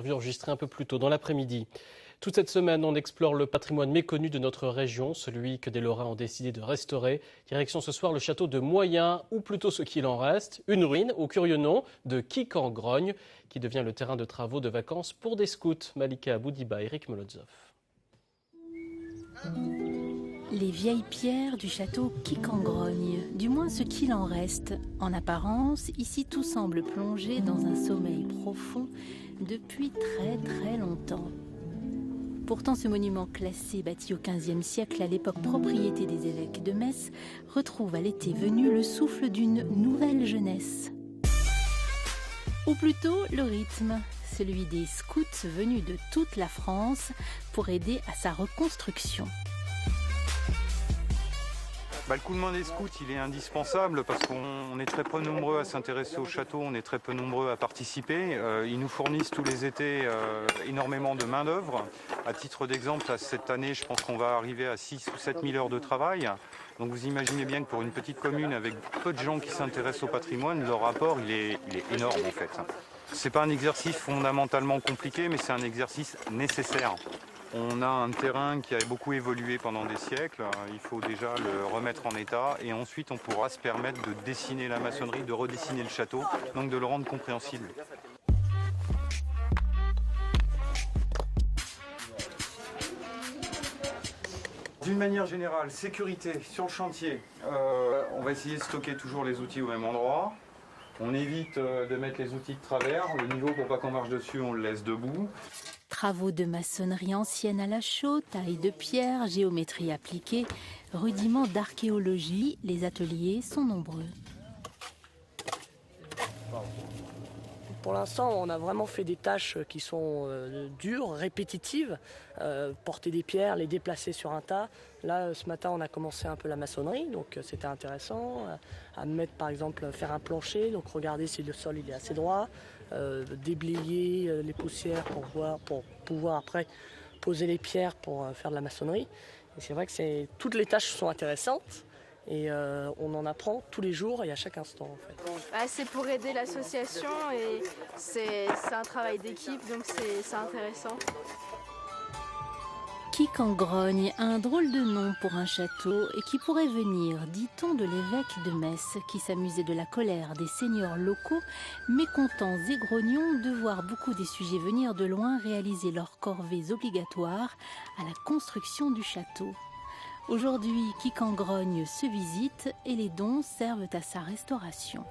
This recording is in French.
interview enregistrée un peu plus tôt dans l'après-midi. Toute cette semaine, on explore le patrimoine méconnu de notre région, celui que des Lorrains ont décidé de restaurer. Direction ce soir le château de Moyen, ou plutôt ce qu'il en reste, une ruine au curieux nom de Quic-en-Grogne, qui devient le terrain de travaux de vacances pour des scouts. Malika Boudiba, Eric Molotov. Les vieilles pierres du château Quic-en-Grogne, du moins ce qu'il en reste. En apparence, ici tout semble plongé dans un sommeil profond depuis très longtemps. Pourtant, ce monument classé, bâti au XVe siècle, à l'époque propriété des évêques de Metz, retrouve à l'été venu le souffle d'une nouvelle jeunesse. Ou plutôt le rythme, celui des scouts venus de toute la France pour aider à sa reconstruction. Le coup de main des scouts, il est indispensable parce qu'on est très peu nombreux à s'intéresser au château, on est très peu nombreux à participer. Ils nous fournissent tous les étés énormément de main-d'œuvre. À titre d'exemple, cette année, je pense qu'on va arriver à 6 ou 7 000 heures de travail. Donc vous imaginez bien que pour une petite commune avec peu de gens qui s'intéressent au patrimoine, leur rapport il est énorme en fait. C'est pas un exercice fondamentalement compliqué, mais c'est un exercice nécessaire. On a un terrain qui a beaucoup évolué pendant des siècles, il faut déjà le remettre en état et ensuite on pourra se permettre de dessiner la maçonnerie, de redessiner le château, donc de le rendre compréhensible. D'une manière générale, sécurité sur le chantier, on va essayer de stocker toujours les outils au même endroit. On évite de mettre les outils de travers, le niveau pour pas qu'on marche dessus, on le laisse debout. Travaux de maçonnerie ancienne à la chaux, taille de pierre, géométrie appliquée, rudiments d'archéologie, les ateliers sont nombreux. Pour l'instant, on a vraiment fait des tâches qui sont dures, répétitives. Porter des pierres, les déplacer sur un tas. Là, ce matin, on a commencé un peu la maçonnerie, donc c'était intéressant. À mettre, par exemple, faire un plancher, donc regarder si le sol il est assez droit. Déblayer les poussières pour pouvoir après poser les pierres pour faire de la maçonnerie. Et c'est vrai que toutes les tâches sont intéressantes. Et on en apprend tous les jours et à chaque instant en fait. C'est pour aider l'association et c'est un travail d'équipe donc c'est intéressant. Quic-en-Grogne, un drôle de nom pour un château et qui pourrait venir, dit-on, de l'évêque de Metz qui s'amusait de la colère des seigneurs locaux, mécontents et grognons de voir beaucoup des sujets venir de loin réaliser leurs corvées obligatoires à la construction du château. Aujourd'hui, Quic-en-Grogne se visite et les dons servent à sa restauration.